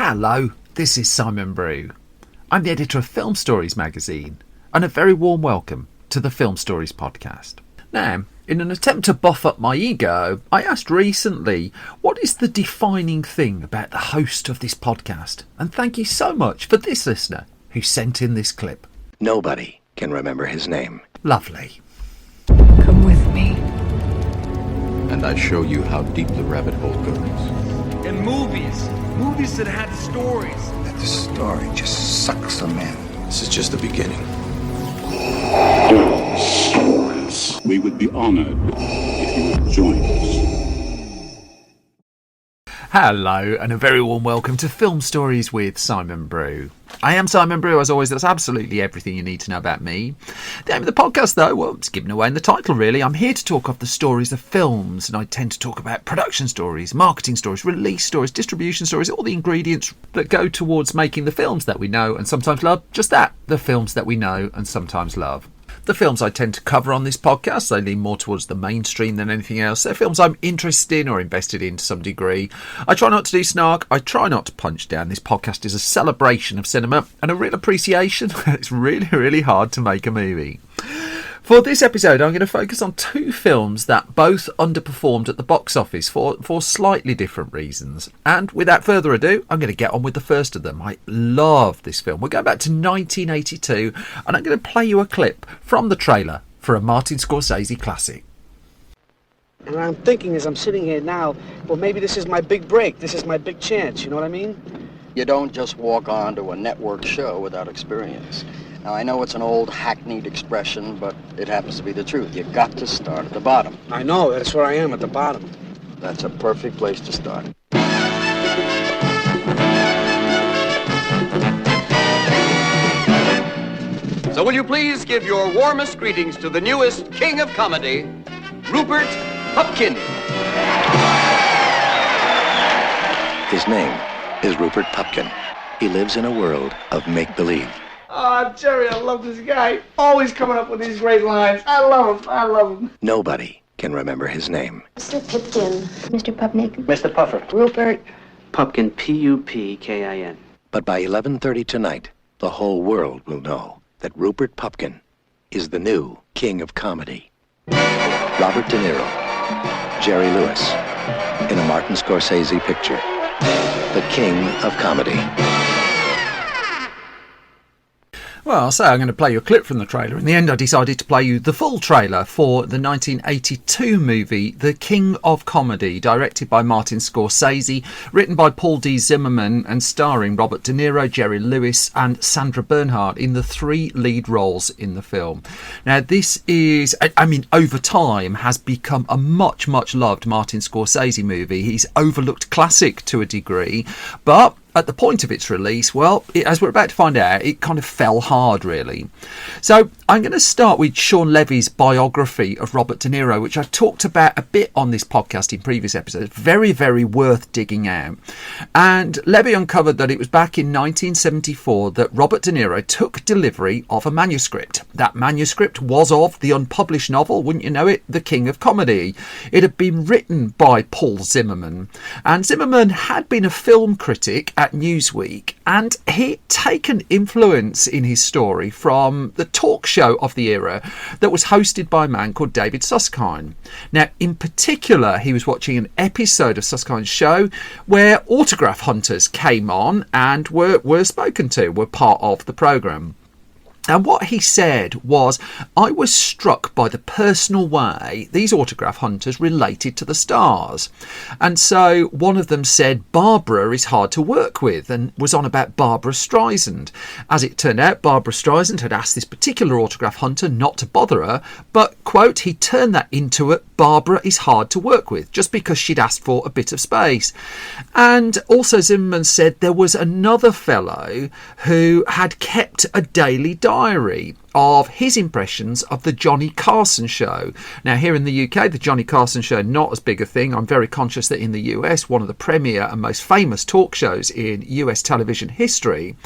Hello, this is Simon Brew. I'm the editor of Film Stories magazine, and a very warm welcome to the Film Stories podcast. Now, in an attempt to buff up my ego, I asked recently, what is the defining thing about the host of this podcast? And thank you so much for this listener who sent in this clip. Nobody can remember his name. Lovely. Come with me. And I show you how deep the rabbit hole goes. And movies that had stories. That the story just sucks them in. This is just the beginning. Stories. We would be honored if you would join us. Hello, and a very warm welcome to Film Stories with Simon Brew. I am Simon Brew, as always. That's absolutely everything you need to know about me. The aim of the podcast, though, well, it's given away in the title, really. I'm here to talk of the stories of films, and I tend to talk about production stories, marketing stories, release stories, distribution stories, all the ingredients that go towards making the films that we know and sometimes love. Just that, the films that we know and sometimes love. The films I tend to cover on this podcast, they lean more towards the mainstream than anything else. They're films I'm interested in or invested in to some degree. I try not to do snark. I try not to punch down. This podcast is a celebration of cinema and a real appreciation. It's really, really hard to make a movie. For this episode, I'm going to focus on two films that both underperformed at the box office for slightly different reasons. And without further ado, I'm going to get on with the first of them. I love this film. We're going back to 1982, and I'm going to play you a clip from the trailer for a Martin Scorsese classic. And I'm thinking as I'm sitting here now, well, maybe this is my big break. This is my big chance. You know what I mean? You don't just walk on to a network show without experience. Now, I know it's an old hackneyed expression, but it happens to be the truth. You got to start at the bottom. I know, that's where I am, at the bottom. That's a perfect place to start. So will you please give your warmest greetings to the newest king of comedy, Rupert Pupkin. His name is Rupert Pupkin. He lives in a world of make-believe. Oh, Jerry, I love this guy. Always coming up with these great lines. I love him. Nobody can remember his name. Mr. Pipkin. Mr. Pupnik. Mr. Puffer. Rupert. Pupkin, P-U-P-K-I-N. But by 11:30 tonight, the whole world will know that Rupert Pupkin is the new king of comedy. Robert De Niro, Jerry Lewis, in a Martin Scorsese picture. The king of comedy. Well, so I'm going to play you a clip from the trailer. In the end, I decided to play you the full trailer for the 1982 movie, The King of Comedy, directed by Martin Scorsese, written by Paul D. Zimmerman, and starring Robert De Niro, Jerry Lewis, and Sandra Bernhard in the three lead roles in the film. Now, this is, over time, has become a much, much loved Martin Scorsese movie. He's overlooked classic to a degree, but at the point of its release, well, as we're about to find out, it kind of fell hard, really. So I'm going to start with Sean Levy's biography of Robert De Niro, which I've talked about a bit on this podcast in previous episodes. Very, very worth digging out. And Levy uncovered that it was back in 1974 that Robert De Niro took delivery of a manuscript. That manuscript was of the unpublished novel, wouldn't you know it, The King of Comedy. It had been written by Paul Zimmerman. And Zimmerman had been a film critic at Newsweek, and he'd taken influence in his story from the talk show of the era that was hosted by a man called David Susskind. Now, in particular, he was watching an episode of Susskind's show where autograph hunters came on and were spoken to, were part of the programme. And what he said was, I was struck by the personal way these autograph hunters related to the stars. And so one of them said Barbara is hard to work with, and was on about Barbara Streisand. As it turned out, Barbara Streisand had asked this particular autograph hunter not to bother her, but, quote, he turned that into a Barbara is hard to work with, just because she'd asked for a bit of space. And also Zimmerman said there was another fellow who had kept a daily diary of his impressions of the Johnny Carson show. Now, here in the UK, the Johnny Carson show, not as big a thing. I'm very conscious that in the US, one of the premier and most famous talk shows in US television history.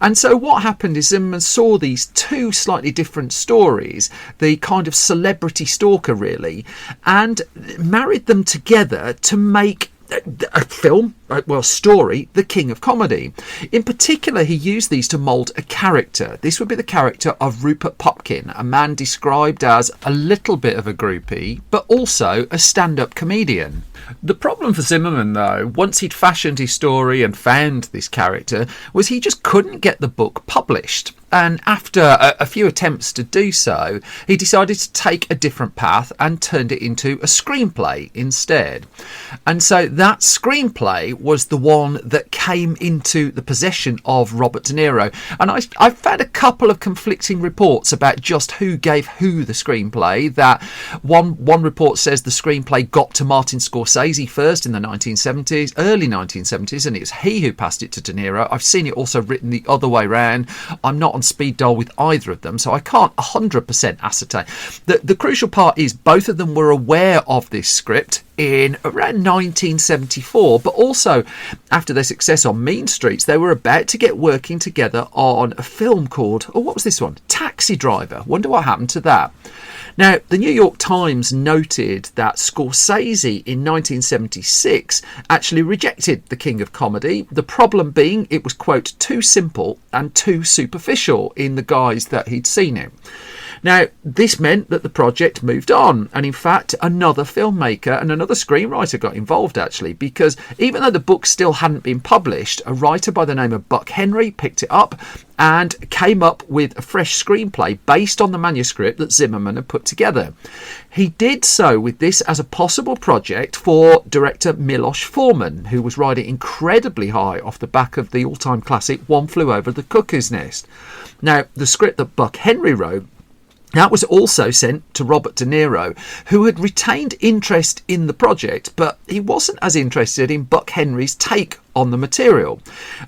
And so what happened is Zimmerman saw these two slightly different stories, the kind of celebrity stalker, really, and married them together to make story, The King of Comedy. In particular, he used these to mould a character. This would be the character of Rupert Pupkin, a man described as a little bit of a groupie, but also a stand-up comedian. The problem for Zimmerman, though, once he'd fashioned his story and found this character, was he just couldn't get the book published. And after a few attempts to do so, he decided to take a different path and turned it into a screenplay instead. And so that screenplay was the one that came into the possession of Robert De Niro. And I've found a couple of conflicting reports about just who gave who the screenplay. That one report says the screenplay got to Martin Scorsese first in the 1970s, early 1970s, and it was he who passed it to De Niro. I've seen it also written the other way round. I'm not on speed dial with either of them, so I can't 100% ascertain. The crucial part is both of them were aware of this script in around 1974, but also after their success on Mean Streets, they were about to get working together on a film called, what was this one? Taxi Driver. Wonder what happened to that. Now, the New York Times noted that Scorsese in 1976 actually rejected The King of Comedy, the problem being it was, quote, too simple and too superficial in the guise that he'd seen it. Now, this meant that the project moved on, and in fact, another filmmaker and another screenwriter got involved, actually, because even though the book still hadn't been published, a writer by the name of Buck Henry picked it up and came up with a fresh screenplay based on the manuscript that Zimmerman had put together. He did so with this as a possible project for director Milos Forman, who was riding incredibly high off the back of the all-time classic One Flew Over the Cuckoo's Nest. Now, the script that Buck Henry wrote, that was also sent to Robert De Niro, who had retained interest in the project, but he wasn't as interested in Buck Henry's take on the material.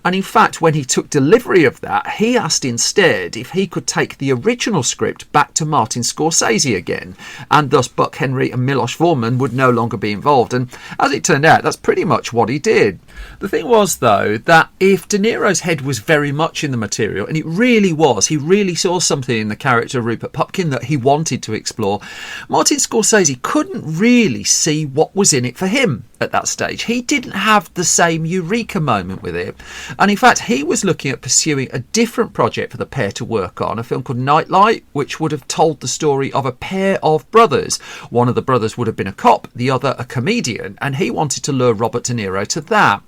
And in fact, when he took delivery of that, he asked instead if he could take the original script back to Martin Scorsese again, and thus Buck Henry and Milos Forman would no longer be involved. And as it turned out, that's pretty much what he did. The thing was, though, that if De Niro's head was very much in the material, and it really was, he really saw something in the character of Rupert Pupkin that he wanted to explore, Martin Scorsese couldn't really see what was in it for him at that stage. He didn't have the same eureka moment with it, and in fact he was looking at pursuing a different project for the pair to work on, a film called Nightlight, which would have told the story of a pair of brothers. One of the brothers would have been a cop, the other a comedian, and he wanted to lure Robert De Niro to that.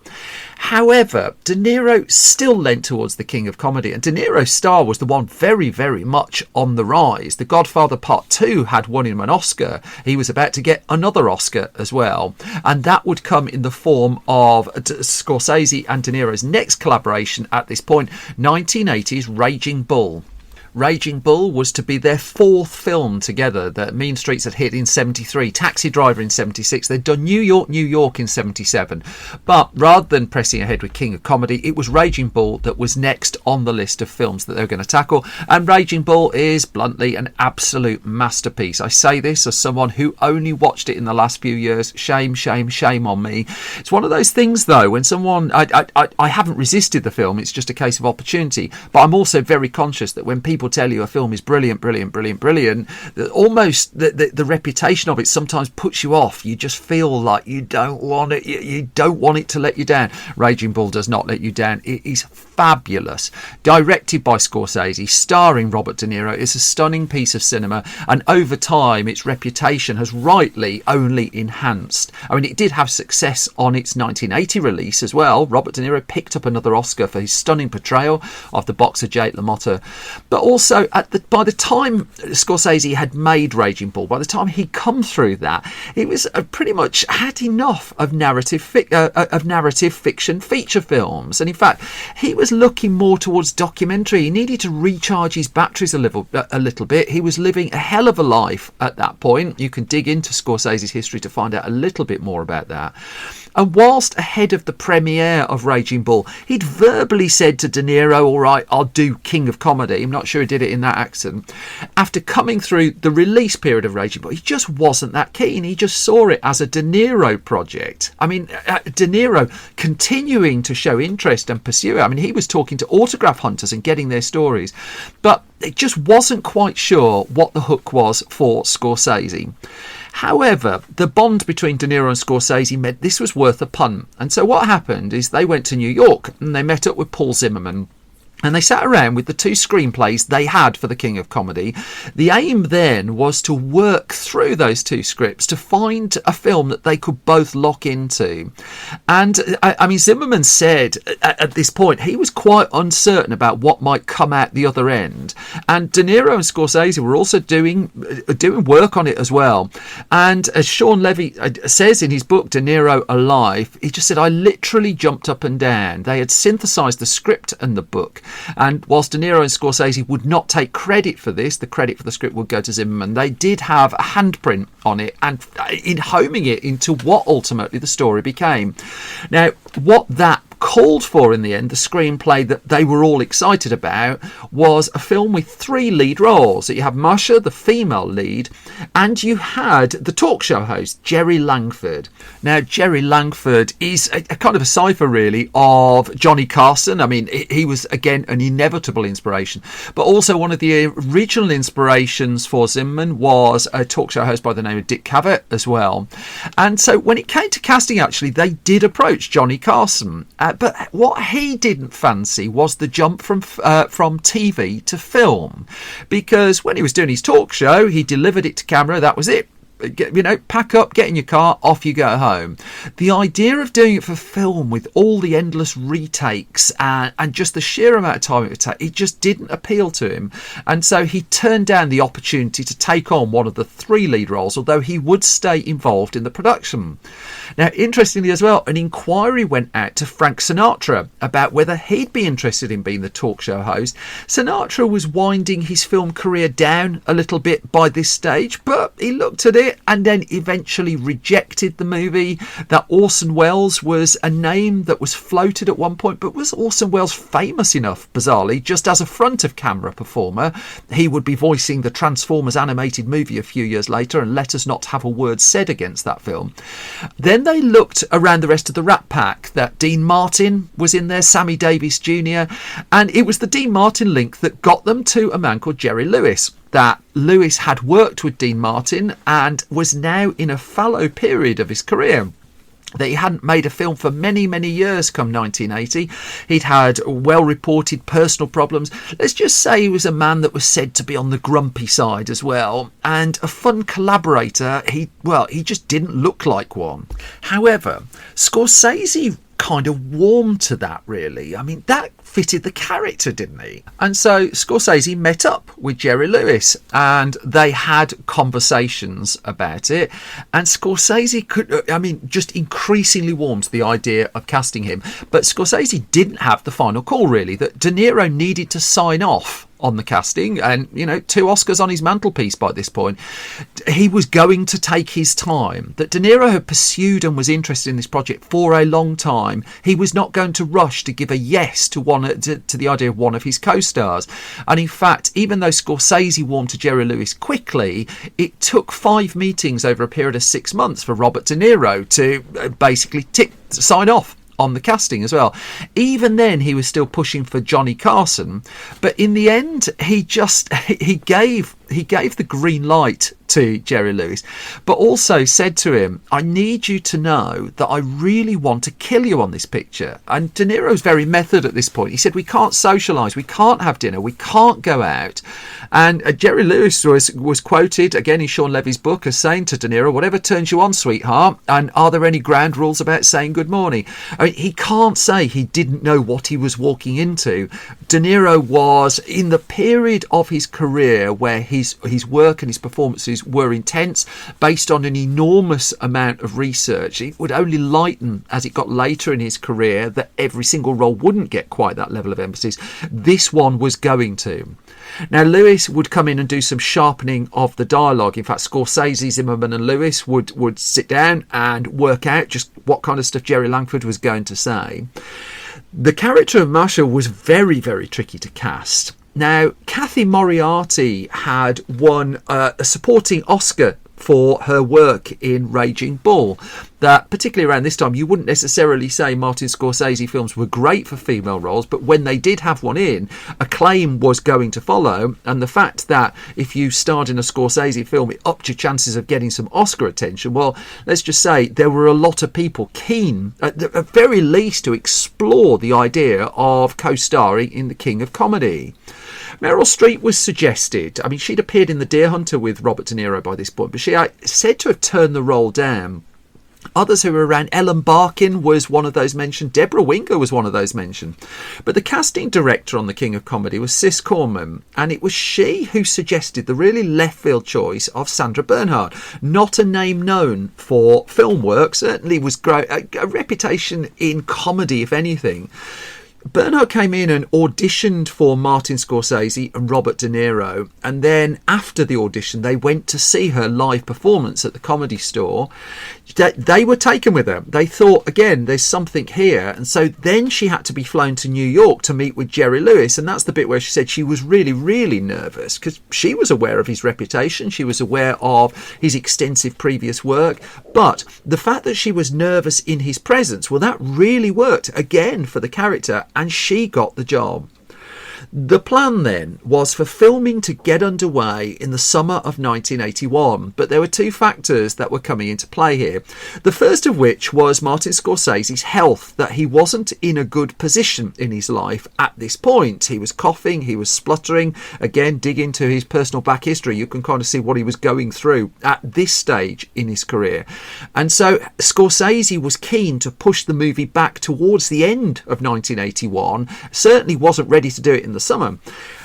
However, De Niro still leant towards The King of Comedy, and De Niro's star was the one very, very much on the rise. The Godfather Part 2 had won him an Oscar. He was about to get another Oscar as well, and that would come in the form of Scorsese and De Niro's next collaboration at this point, 1980's Raging Bull. Raging Bull was to be their fourth film together. That Mean Streets had hit in 73, Taxi Driver in 76. They'd done New York in 77. But rather than pressing ahead with King of Comedy, it was Raging Bull that was next on the list of films that they were going to tackle. And Raging Bull is bluntly an absolute masterpiece. I say this as someone who only watched it in the last few years. Shame, shame, shame on me. It's one of those things, though, when someone... I haven't resisted the film. It's just a case of opportunity. But I'm also very conscious that when people tell you a film is brilliant, almost the reputation of it sometimes puts you off. You just feel like you don't want it. You don't want it to let you down. Raging Bull does not let you down. It is fabulous. Directed by Scorsese, starring Robert De Niro. It's a stunning piece of cinema, and over time its reputation has rightly only enhanced. I mean, it did have success on its 1980 release as well. Robert De Niro picked up another Oscar for his stunning portrayal of the boxer Jake LaMotta. But also, by the time Scorsese had made Raging Bull, by the time he'd come through that, it was pretty much had enough of narrative fiction feature films. And in fact, he was looking more towards documentary. He needed to recharge his batteries a little bit. He was living a hell of a life at that point. You can dig into Scorsese's history to find out a little bit more about that. And whilst ahead of the premiere of Raging Bull, he'd verbally said to De Niro, all right, I'll do King of Comedy. I'm not sure he did it in that accent. After coming through the release period of Raging Bull, he just wasn't that keen. He just saw it as a De Niro project. I mean, De Niro continuing to show interest and pursue it. I mean, he was talking to autograph hunters and getting their stories. But it just wasn't quite sure what the hook was for Scorsese. However, the bond between De Niro and Scorsese meant this was worth a punt. And so what happened is they went to New York and they met up with Paul Zimmerman. And they sat around with the two screenplays they had for The King of Comedy. The aim then was to work through those two scripts to find a film that they could both lock into. And I mean, Zimmerman said at this point he was quite uncertain about what might come out the other end. And De Niro and Scorsese were also doing work on it as well. And as Sean Levy says in his book, De Niro Alive, he just said, I literally jumped up and down. They had synthesized the script and the book. And whilst De Niro and Scorsese would not take credit for this, the credit for the script would go to Zimmerman, they did have a handprint on it and in homing it into what ultimately the story became. Now, what that called for in the end, the screenplay that they were all excited about, was a film with three lead roles. So you have Masha, the female lead, and you had the talk show host, Jerry Langford. Now, Jerry Langford is a kind of a cipher, really, of Johnny Carson. I mean, he was, again, an inevitable inspiration. But also one of the original inspirations for Zimmerman was a talk show host by the name of Dick Cavett as well. And so when it came to casting, actually, they did approach Johnny Carson. But what he didn't fancy was the jump from TV to film, because when he was doing his talk show, he delivered it to camera. That was it. You know, pack up, get in your car, off you go home. The idea of doing it for film with all the endless retakes and just the sheer amount of time it would take, it just didn't appeal to him. And so he turned down the opportunity to take on one of the three lead roles, although he would stay involved in the production. Now, interestingly as well, an inquiry went out to Frank Sinatra about whether he'd be interested in being the talk show host. Sinatra was winding his film career down a little bit by this stage, but he looked at it and then eventually rejected the movie. That Orson Welles was a name that was floated at one point, but was Orson Welles famous enough, bizarrely, just as a front of camera performer? He would be voicing the Transformers animated movie a few years later, and let us not have a word said against that film. Then they looked around the rest of the Rat Pack. That Dean Martin was in there, Sammy Davis Jr., and it was the Dean Martin link that got them to a man called Jerry Lewis. That Lewis had worked with Dean Martin and was now in a fallow period of his career. That he hadn't made a film for many, many years come 1980. He'd had well-reported personal problems. Let's just say he was a man that was said to be on the grumpy side as well. And a fun collaborator, he just didn't look like one. However, Scorsese kind of warmed to that, really. I mean, that fitted the character, didn't he? And so Scorsese met up with Jerry Lewis and they had conversations about it, and Scorsese just increasingly warmed to the idea of casting him. But Scorsese didn't have the final call, really, that De Niro needed to sign off on the casting, and 2 Oscars on his mantelpiece by this point. He was going to take his time. That De Niro had pursued and was interested in this project for a long time. He was not going to rush to give a yes to the idea of one of his co-stars. And in fact, even though Scorsese warmed to Jerry Lewis quickly, it took 5 meetings over a period of 6 months for Robert De Niro to basically sign off on the casting as well. Even then, he was still pushing for Johnny Carson, but in the end, he gave the green light to Jerry Lewis, but also said to him, I need you to know that I really want to kill you on this picture. And De Niro's very method at this point. He said, we can't socialise, we can't have dinner, we can't go out. And Jerry Lewis was quoted, again in Sean Levy's book, as saying to De Niro, whatever turns you on, sweetheart, and are there any ground rules about saying good morning? I mean, he can't say he didn't know what he was walking into. De Niro was in the period of his career where his work and his performances were intense, based on an enormous amount of research. It would only lighten as it got later in his career that every single role wouldn't get quite that level of emphasis. This one was going to. Now, Lewis would come in and do some sharpening of the dialogue. In fact, Scorsese, Zimmerman and Lewis would sit down and work out just what kind of stuff Jerry Langford was going to say. The character of Masha was very, very tricky to cast. Now, Kathy Moriarty had won a supporting Oscar for her work in Raging Bull. That particularly around this time, you wouldn't necessarily say Martin Scorsese films were great for female roles, but when they did have one in, acclaim was going to follow. And the fact that if you starred in a Scorsese film, it upped your chances of getting some Oscar attention. Well, let's just say there were a lot of people keen, at the very least, to explore the idea of co-starring in The King of Comedy. Meryl Streep was suggested. I mean, she'd appeared in The Deer Hunter with Robert De Niro by this point, but she said to have turned the role down. Others who were around, Ellen Barkin was one of those mentioned. Deborah Winger was one of those mentioned. But the casting director on The King of Comedy was Sis Corman, and it was she who suggested the really left field choice of Sandra Bernhard. Not a name known for film work, certainly was a reputation in comedy, if anything. Bernhard came in and auditioned for Martin Scorsese and Robert De Niro, and then after the audition they went to see her live performance at the Comedy Store. They were taken with her. They thought, again, there's something here, and so then she had to be flown to New York to meet with Jerry Lewis, and that's the bit where she said she was really, really nervous because she was aware of his reputation, she was aware of his extensive previous work, but the fact that she was nervous in his presence, well, that really worked again for the character, and she got the job. The plan then was for filming to get underway in the summer of 1981, but there were two factors that were coming into play here. The first of which was Martin Scorsese's health, that he wasn't in a good position in his life at this point. He was coughing, he was spluttering. Again, dig into his personal back history, you can kind of see what he was going through at this stage in his career. And so Scorsese was keen to push the movie back towards the end of 1981, certainly wasn't ready to do it in the summer.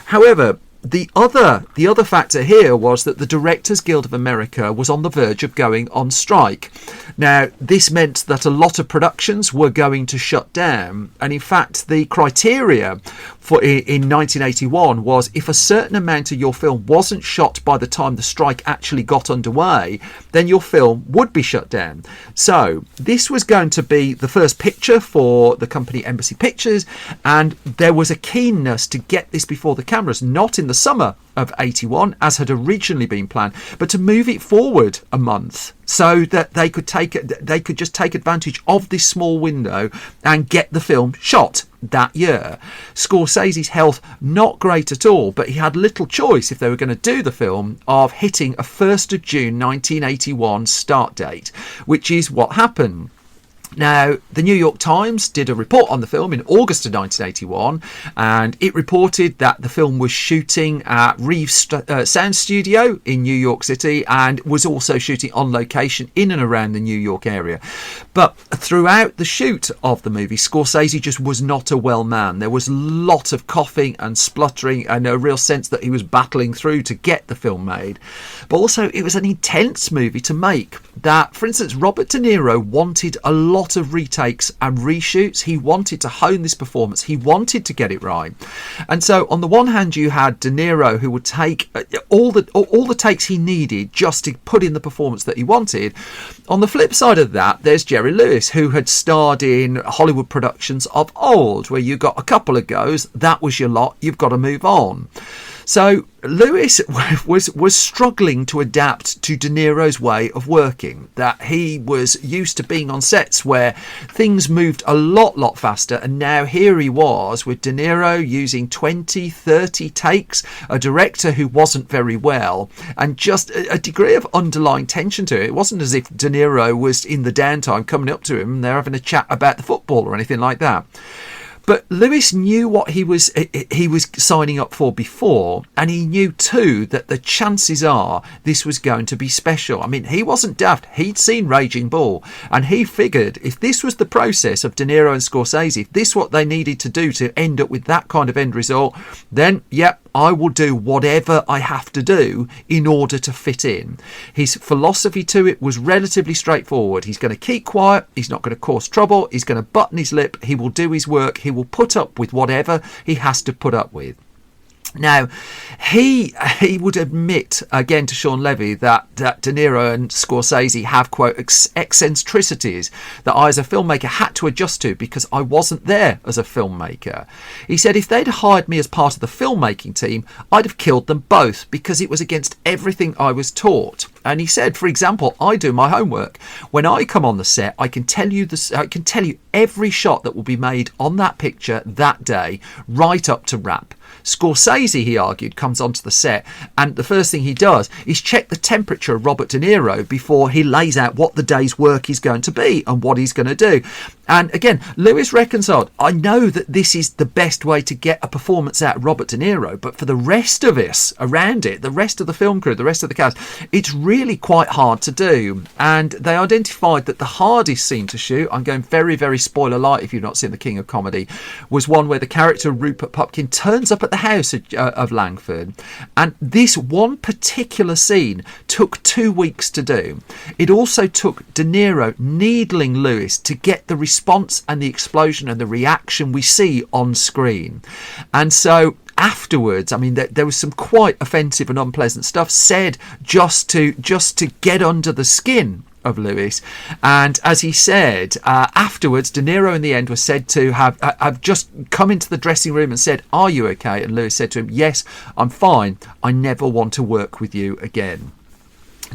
However, the other factor here was that the Directors Guild of America was on the verge of going on strike. Now, this meant that a lot of productions were going to shut down, and in fact the criteria for in 1981 was if a certain amount of your film wasn't shot by the time the strike actually got underway, then your film would be shut down. So this was going to be the first picture for the company Embassy Pictures, and there was a keenness to get this before the cameras, not in the summer of 81 as had originally been planned, but to move it forward a month so that they could just take advantage of this small window and get the film shot that year. Scorsese's health not great at all, but he had little choice if they were going to do the film of hitting a 1st of June 1981 start date, which is what happened. Now, the New York Times did a report on the film in August of 1981, and it reported that the film was shooting at Reeves Sound Studio in New York City and was also shooting on location in and around the New York area. But throughout the shoot of the movie, Scorsese just was not a well man. There was a lot of coughing and spluttering and a real sense that he was battling through to get the film made. But also, it was an intense movie to make. That, for instance, Robert De Niro wanted a lot of retakes and reshoots. He wanted to hone this performance. He wanted to get it right. And so on the one hand, you had De Niro, who would take all the takes he needed just to put in the performance that he wanted. On the flip side of that, there's Jerry Lewis, who had starred in Hollywood productions of old, where you got a couple of goes, that was your lot, you've got to move on. So Lewis was struggling to adapt to De Niro's way of working, that he was used to being on sets where things moved a lot faster, and now here he was with De Niro using 20, 30 takes, a director who wasn't very well, and just a degree of underlying tension to it. It wasn't as if De Niro was in the downtime coming up to him and they're having a chat about the football or anything like that. But Lewis knew what he was signing up for before, and he knew too that the chances are this was going to be special. I mean, he wasn't daft. He'd seen Raging Bull, and he figured if this was the process of De Niro and Scorsese, if this what they needed to do to end up with that kind of end result, then, yep, I will do whatever I have to do in order to fit in. His philosophy to it was relatively straightforward. He's going to keep quiet. He's not going to cause trouble. He's going to button his lip. He will do his work. He will put up with whatever he has to put up with. Now, he would admit, again to Sean Levy, that De Niro and Scorsese have, quote, eccentricities that I as a filmmaker had to adjust to because I wasn't there as a filmmaker. He said if they'd hired me as part of the filmmaking team, I'd have killed them both because it was against everything I was taught. And he said, for example, I do my homework. When I come on the set, I can tell you every shot that will be made on that picture that day, right up to wrap. Scorsese, he argued, comes onto the set, and the first thing he does is check the temperature of Robert De Niro before he lays out what the day's work is going to be and what he's going to do. And again, Lewis reconciled, I know that this is the best way to get a performance out of Robert De Niro, but for the rest of us around it, the rest of the film crew, the rest of the cast, it's really quite hard to do. And they identified that the hardest scene to shoot, I'm going very, very spoiler light if you've not seen The King of Comedy, was one where the character Rupert Pupkin turns up at the house of Langford, and this one particular scene took 2 weeks to do. It also took De Niro needling Lewis to get the response and the explosion and the reaction we see on screen. And so afterwards, I mean, there was some quite offensive and unpleasant stuff said just to get under the skin of Lewis. And as he said, afterwards, De Niro in the end was said to have just come into the dressing room and said, "Are you okay?" And Lewis said to him, "Yes, I'm fine. I never want to work with you again."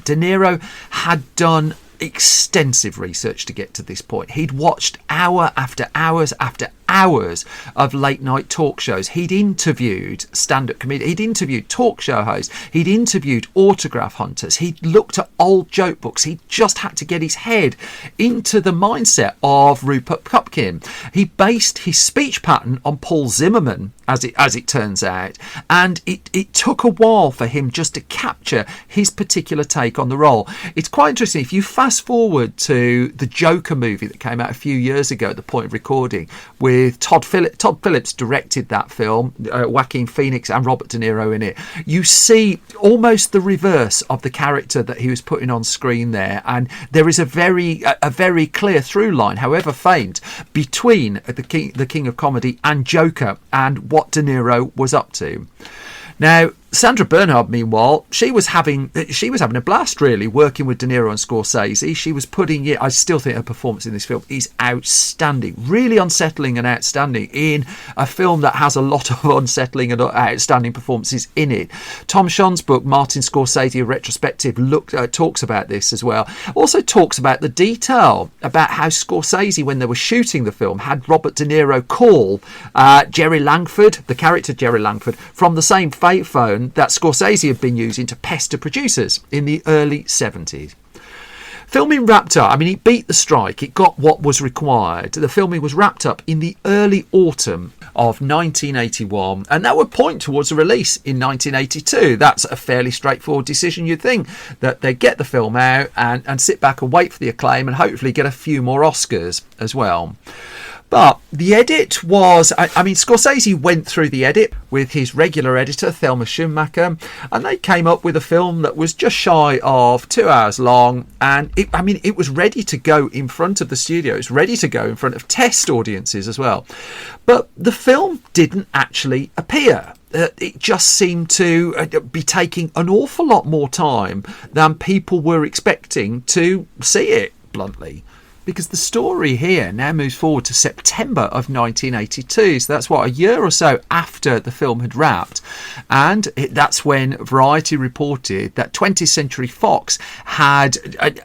De Niro had done extensive research to get to this point. He'd watched hour after hours after hours of late night talk shows. He'd interviewed stand-up comedians, he'd interviewed talk show hosts, he'd interviewed autograph hunters, he'd looked at old joke books. He just had to get his head into the mindset of Rupert Pupkin. He based his speech pattern on Paul Zimmerman, as it turns out, and it took a while for him just to capture his particular take on the role. It's quite interesting. If you fast forward to the Joker movie that came out a few years ago at the point of recording, with Todd Phillips directed that film, Joaquin Phoenix and Robert De Niro in it, you see almost the reverse of the character that he was putting on screen there, and there is a very clear through line, however faint, between the King of Comedy and Joker and what De Niro was up to. Now, Sandra Bernhard, meanwhile, she was having a blast, really, working with De Niro and Scorsese. She was putting it. I still think her performance in this film is outstanding, really unsettling and outstanding in a film that has a lot of unsettling and outstanding performances in it. Tom Schon's book, Martin Scorsese: A Retrospective, talks about this as well. Also talks about the detail about how Scorsese, when they were shooting the film, had Robert De Niro call Jerry Langford, the character Jerry Langford, from the same phone that Scorsese had been using to pester producers in the early 70s. Filming wrapped up. I mean, it beat the strike. It got what was required. The filming was wrapped up in the early autumn of 1981, and that would point towards a release in 1982. That's a fairly straightforward decision. You'd think that they'd get the film out and sit back and wait for the acclaim and hopefully get a few more Oscars as well. But the edit was, I mean, Scorsese went through the edit with his regular editor, Thelma Schumacher, and they came up with a film that was just shy of 2 hours long. And it was ready to go in front of the studio. It's ready to go in front of test audiences as well. But the film didn't actually appear. It just seemed to be taking an awful lot more time than people were expecting to see it, bluntly. Because the story here now moves forward to September of 1982. So that's a year or so after the film had wrapped. And that's when Variety reported that 20th Century Fox had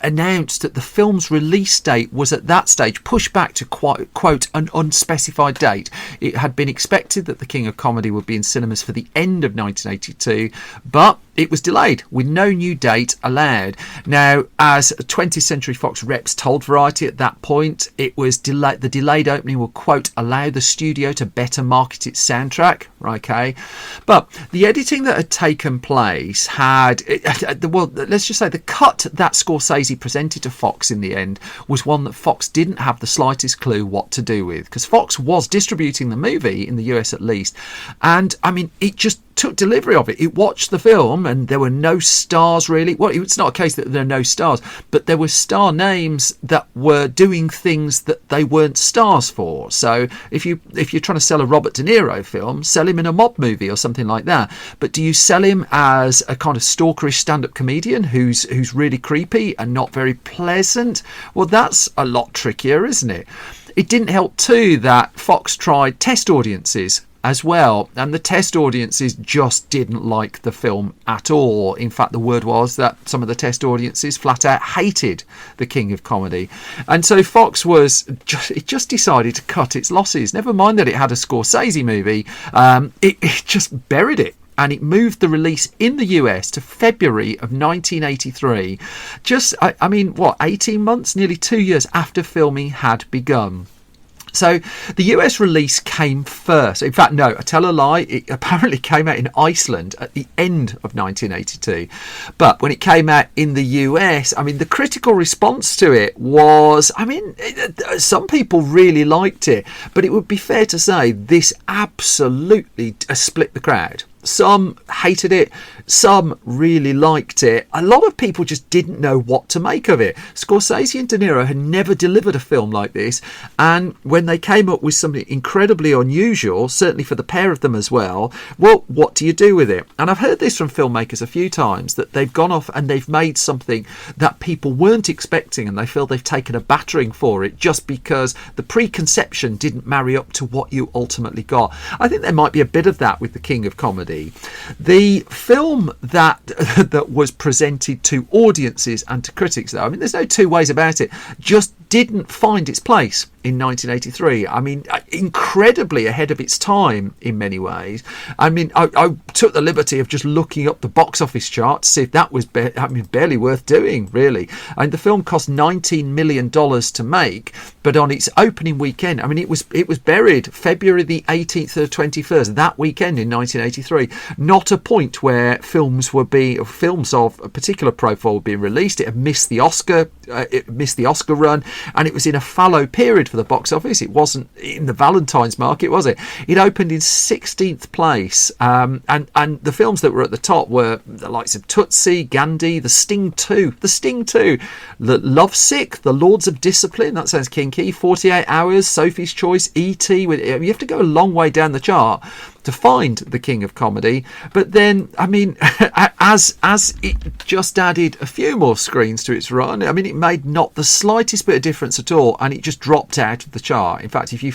announced that the film's release date was at that stage pushed back to quote an unspecified date. It had been expected that The King of Comedy would be in cinemas for the end of 1982, but it was delayed with no new date allowed. Now, as 20th Century Fox reps told Variety at that point, it was the delayed opening will, quote, allow the studio to better market its soundtrack. Okay. But the editing that had taken place had, let's just say the cut that Scorsese presented to Fox in the end was one that Fox didn't have the slightest clue what to do with, because Fox was distributing the movie in the US at least. And I mean, it just took delivery of it. It watched the film and there were no stars really. Well, it's not a case that there are no stars, but there were star names that were doing things that they weren't stars for. So if you're trying to sell a Robert De Niro film, sell him in a mob movie or something like that. But do you sell him as a kind of stalkerish stand-up comedian who's really creepy and not very pleasant? Well, that's a lot trickier, isn't it? It didn't help too that Fox tried test audiences as well, and the test audiences just didn't like the film at all. In fact, the word was that some of the test audiences flat out hated The King of Comedy, and so Fox just decided to cut its losses. Never mind that it had a Scorsese movie, it just buried it. And it moved the release in the US to February of 1983. Just, 18 months, nearly 2 years after filming had begun. So the US release came first. In fact, no, I tell a lie. It apparently came out in Iceland at the end of 1982. But when it came out in the US, the critical response to it was, some people really liked it. But it would be fair to say this absolutely split the crowd. Some hated it, some really liked it. A lot of people just didn't know what to make of it. Scorsese and De Niro had never delivered a film like this, and when they came up with something incredibly unusual, certainly for the pair of them as well, what do you do with it? And I've heard this from filmmakers a few times, that they've gone off and they've made something that people weren't expecting, and they feel they've taken a battering for it just because the preconception didn't marry up to what you ultimately got. I think there might be a bit of that with The King of Comedy. The film that was presented to audiences and to critics, though, there's no two ways about it, just didn't find its place in 1983. Incredibly ahead of its time in many ways. I took the liberty of just looking up the box office chart to see if that was barely worth doing, really. The film cost $19 million to make, but on its opening weekend, it was buried February the 18th to the 21st, that weekend in 1983. Not a point where films of a particular profile were being released. It had missed the Oscar run, and it was in a fallow period for the box office. It wasn't in the Valentine's market, was it? It opened in 16th place, and the films that were at the top were the likes of Tootsie, Gandhi, The Sting 2, Lovesick, The Lords of Discipline, that sounds kinky, 48 Hours, Sophie's Choice, E.T. You have to go a long way down the chart to find The King of Comedy. But then, as it just added a few more screens to its run, it made not the slightest bit of difference at all, and it just dropped out of the chart. In fact, if you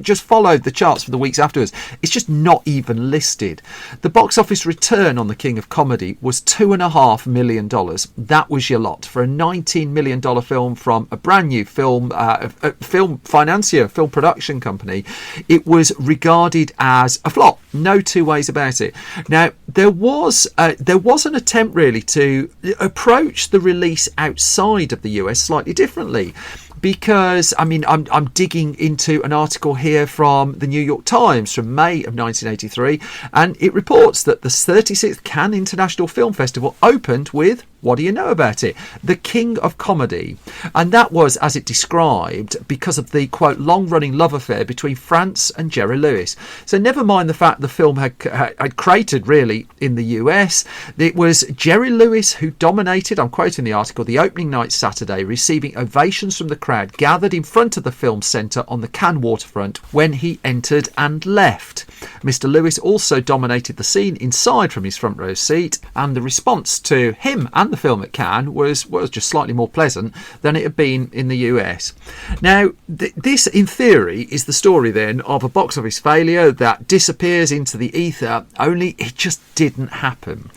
just followed the charts for the weeks afterwards, it's just not even listed. The box office return on The King of Comedy was $2.5 million. That was your lot for a $19 million film from a brand new film financier, film production company. It was regarded as a flop. No two ways about it. Now, there was an attempt really to approach the release outside of the US slightly differently. Because, I'm digging into an article here from the New York Times from May of 1983, and it reports that the 36th Cannes International Film Festival opened with, what do you know about it? The King of Comedy. And that was, as it described, because of the, quote, long-running love affair between France and Jerry Lewis. So never mind the fact the film had cratered, really, in the US. It was Jerry Lewis who dominated, I'm quoting the article, the opening night Saturday, receiving ovations from the crowd gathered in front of the film centre on the Cannes waterfront when he entered and left. Mr. Lewis also dominated the scene inside from his front row seat, and the response to him and the film at Cannes was just slightly more pleasant than it had been in the US. Now, this, in theory, is the story then of a box office failure that disappears into the ether, only it just didn't happen.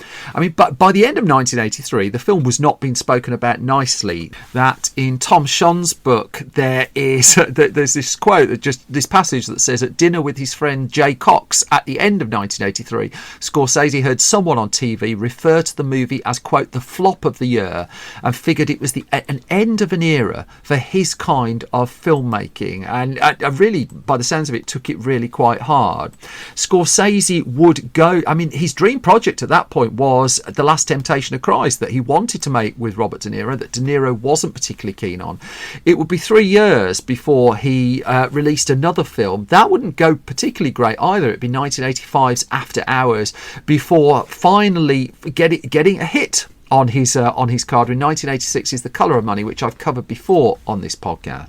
But by the end of 1983, the film was not being spoken about nicely. That in Tom Shon's book, there's this quote, just this passage that says, at dinner with his friend Jay Cox at the end of 1983, Scorsese heard someone on TV refer to the movie as, quote, the flop of the year, and figured it was an end of an era for his kind of filmmaking. And I really, by the sounds of it, took it really quite hard. Scorsese would go, his dream project at that point was The Last Temptation of Christ, that he wanted to make with Robert De Niro, that De Niro wasn't particularly keen on. It would be 3 years before he released another film. That wouldn't go particularly great either. It'd be 1985's After Hours before finally getting a hit on his card in 1986 is The Colour of Money, which I've covered before on this podcast.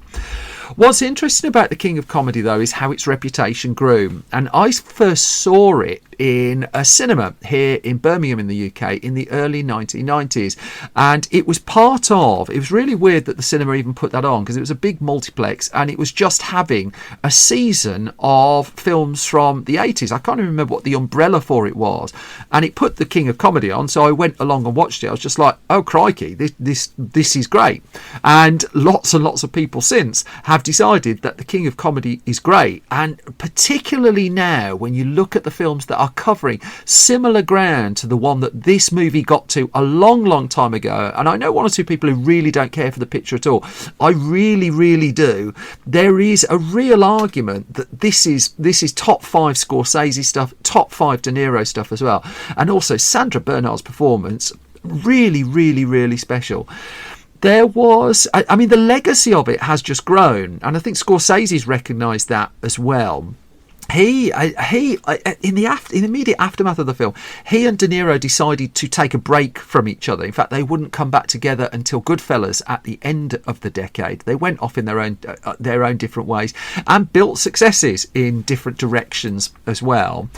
What's interesting about the King of Comedy, though, is how its reputation grew. And I first saw it in a cinema here in Birmingham in the UK in the early 1990s. And it was really weird that the cinema even put that on, because it was a big multiplex and it was just having a season of films from the 80s. I can't even remember what the umbrella for it was. And it put the King of Comedy on, so I went along and watched it. I was just like, oh crikey, this is great. And lots of people since have decided that the King of Comedy is great. And particularly now, when you look at the films that are covering similar ground to the one that this movie got to a long time ago, and I know one or two people who really don't care for the picture at all. I really do. There is a real argument that this is top 5 Scorsese stuff, top 5 De Niro stuff as well, and also Sandra Bernhardt's performance really special. There was, I mean, the legacy of it has just grown, and I think Scorsese's recognised that as well. He in the immediate aftermath of the film, he and De Niro decided to take a break from each other. In fact, they wouldn't come back together until Goodfellas at the end of the decade. They went off in their own different ways and built successes in different directions as well.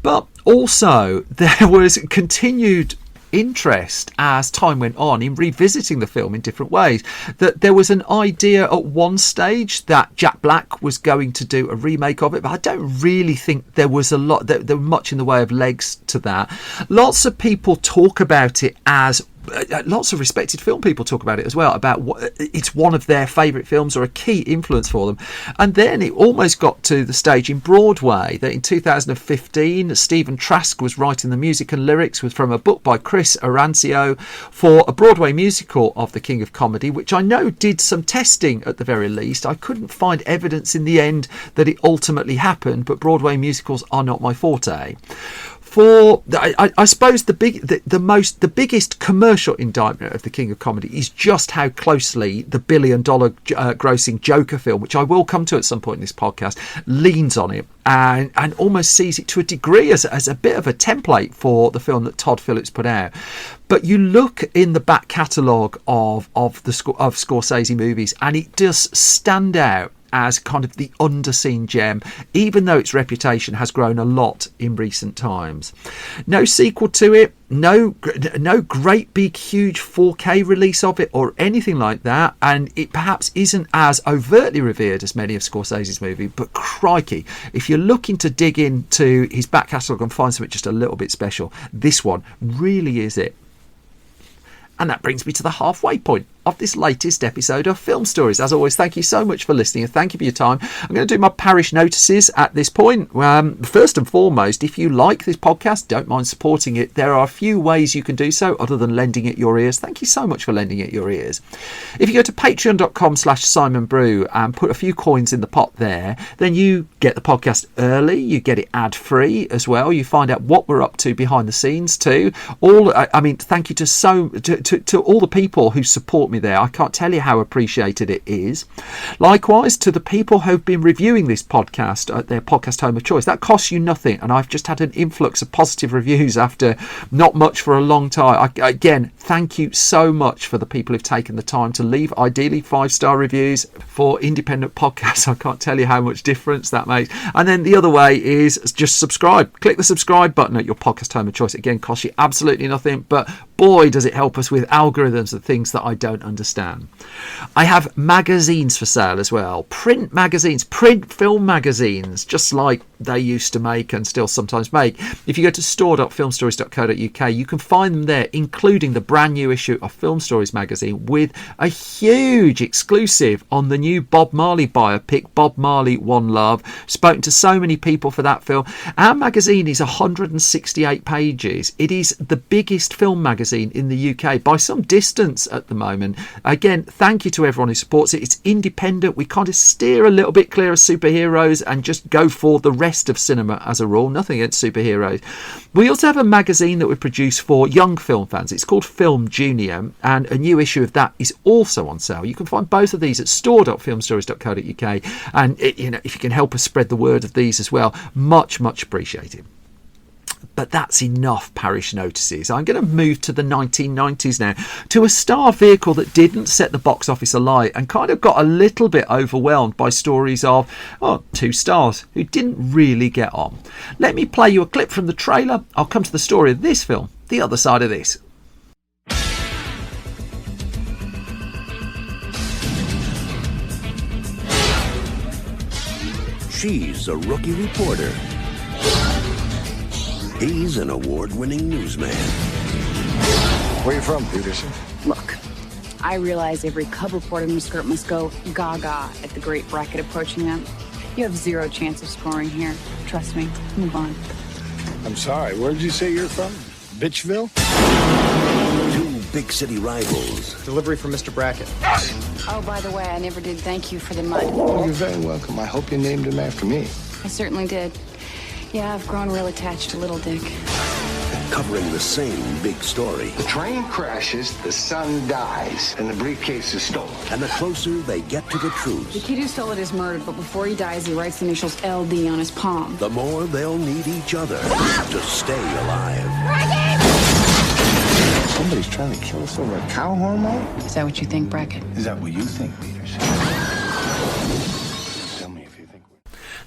But also there was continued interest as time went on in revisiting the film in different ways. That there was an idea at one stage that Jack Black was going to do a remake of it, but I don't really think there was there much in the way of legs to that. Lots of people talk about it as lots of respected film people talk about it as well, about what it's one of their favourite films or a key influence for them. And then it almost got to the stage in Broadway that in 2015 Stephen Trask was writing the music and lyrics from a book by Chris Arancio for a Broadway musical of the King of Comedy, which I know did some testing at the very least. I couldn't find evidence in the end that it ultimately happened, but Broadway musicals are not my forte. I suppose the biggest commercial indictment of the King of Comedy is just how closely the $1 billion grossing Joker film, which I will come to at some point in this podcast, leans on it and almost sees it to a degree as a bit of a template for the film that Todd Phillips put out. But you look in the back catalogue of Scorsese movies, and it does stand out as kind of the underseen gem, even though its reputation has grown a lot in recent times. No sequel to it, no great big huge 4K release of it or anything like that, and it perhaps isn't as overtly revered as many of Scorsese's movies, but crikey, if you're looking to dig into his back catalogue and find something just a little bit special, this one really is it. And that brings me to the halfway point of this latest episode of Film Stories. As always, thank you so much for listening and thank you for your time. I'm going to do my parish notices at this point. First and foremost, if you like this podcast, don't mind supporting it. There are a few ways you can do so other than lending it your ears. Thank you so much for lending it your ears. If you go to patreon.com/SimonBrew and put a few coins in the pot there, then you get the podcast early, you get it ad-free as well, you find out what we're up to behind the scenes too. Thank you to all the people who support me there. I can't tell you how appreciated it is. Likewise, to the people who've been reviewing this podcast at their podcast home of choice, that costs you nothing, and I've just had an influx of positive reviews after not much for a long time. Again, thank you so much for the people who've taken the time to leave ideally 5-star reviews for independent podcasts. I can't tell you how much difference that makes. And then the other way is just subscribe. Click the subscribe button at your podcast home of choice. Again, costs you absolutely nothing, but boy does it help us with algorithms and things that I don't understand. I have magazines for sale as well. Print magazines, print film magazines, just like they used to make and still sometimes make. If you go to store.filmstories.co.uk, you can find them there, including the brand new issue of Film Stories magazine with a huge exclusive on the new Bob Marley biopic, Bob Marley One Love. Spoken to so many people for that film. Our magazine is 168 pages. It is the biggest film magazine in the UK by some distance at the moment. Again, thank you to everyone who supports it. It's independent. We kind of steer a little bit clear of superheroes and just go for the rest of cinema as a rule. Nothing against superheroes. We also have a magazine that we produce for young film fans. It's called Film Junior, and a new issue of that is also on sale. You can find both of these at store.filmstories.co.uk, and if you can help us spread the word of these as well, much appreciated. but that's enough parish notices. I'm going to move to the 1990s now, to a star vehicle that didn't set the box office alight and kind of got a little bit overwhelmed by stories of, two stars who didn't really get on. Let me play you a clip from the trailer. I'll come to the story of this film the other side of this. She's a rookie reporter. He's an award-winning newsman. Where are you from, Peterson? Look, I realize every cub reporter in the skirt must go gaga at the great bracket approaching them. You have zero chance of scoring here. Trust me. Move on. I'm sorry, where did you say you're from? Bitchville? Two big city rivals. Delivery for Mr. Brackett. Oh, by the way, I never did thank you for the mud. Oh, you're very welcome. I hope you named him after me. I certainly did. Yeah, I've grown real attached to Little Dick. Covering the same big story. The train crashes, the son dies, and the briefcase is stolen. And the closer they get to the The truth, kid who stole it is murdered, but before he dies, he writes the initials LD on his palm. the more they'll need each other to stay alive. Somebody's trying to kill us over a cow hormone? Is that what you think, Brackett? Is that what you think, Peterson? Tell me if you think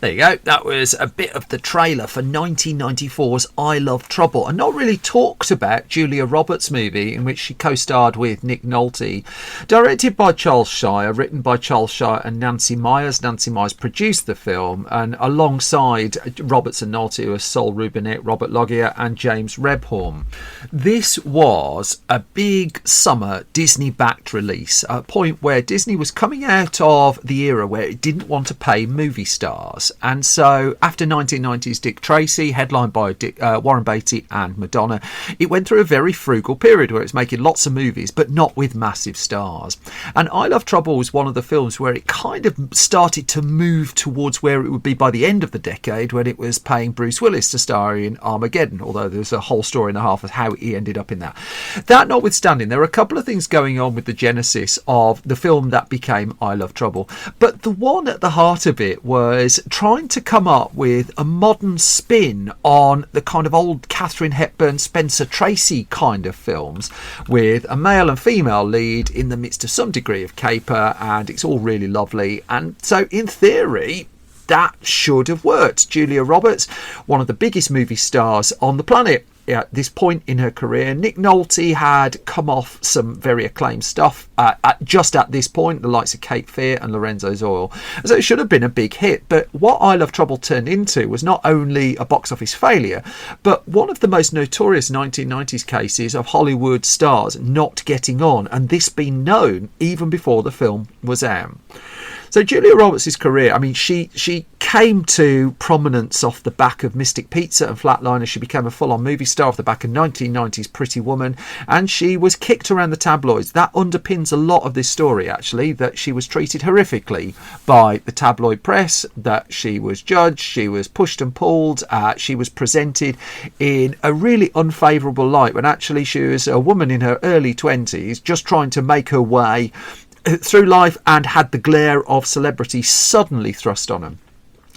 There you go. That was a bit of the trailer for 1994's I Love Trouble, and not really talked about Julia Roberts' movie in which she co-starred with Nick Nolte. Directed by Charles Shire, written by Charles Shire and Nancy Myers. Nancy Myers produced the film, and alongside Roberts and Nolte were Sol Rubinek, Robert Loggia and James Rebhorn. This was a big summer Disney-backed release, a point where Disney was coming out of the era where it didn't want to pay movie stars. And so after 1990's Dick Tracy, headlined by Warren Beatty and Madonna, it went through a very frugal period where it's making lots of movies but not with massive stars. And I Love Trouble was one of the films where it kind of started to move towards where it would be by the end of the decade, when it was paying Bruce Willis to star in Armageddon, although there's a whole story and a half of how he ended up in that. That notwithstanding, there are a couple of things going on with the genesis of the film that became I Love Trouble, but the one at the heart of it was trying to come up with a modern spin on the kind of old Katharine Hepburn, Spencer Tracy kind of films, with a male and female lead in the midst of some degree of caper, and it's all really lovely. And so in theory, that should have worked. Julia Roberts, one of the biggest movie stars on the planet at this point in her career. Nick Nolte had come off some very acclaimed stuff just at this point, the likes of Cape Fear and Lorenzo Zoil. So it should have been a big hit. But what I Love Trouble turned into was not only a box office failure, but one of the most notorious 1990s cases of Hollywood stars not getting on, and this being known even before the film was out. So Julia Roberts' career, I mean, she came to prominence off the back of Mystic Pizza and Flatliner. She became a full-on movie star off the back of 1990's Pretty Woman, and she was kicked around the tabloids. That underpins a lot of this story, actually, that she was treated horrifically by the tabloid press, that she was judged, she was pushed and pulled, she was presented in a really unfavourable light, when actually she was a woman in her early 20s just trying to make her way through life, and had the glare of celebrity suddenly thrust on her.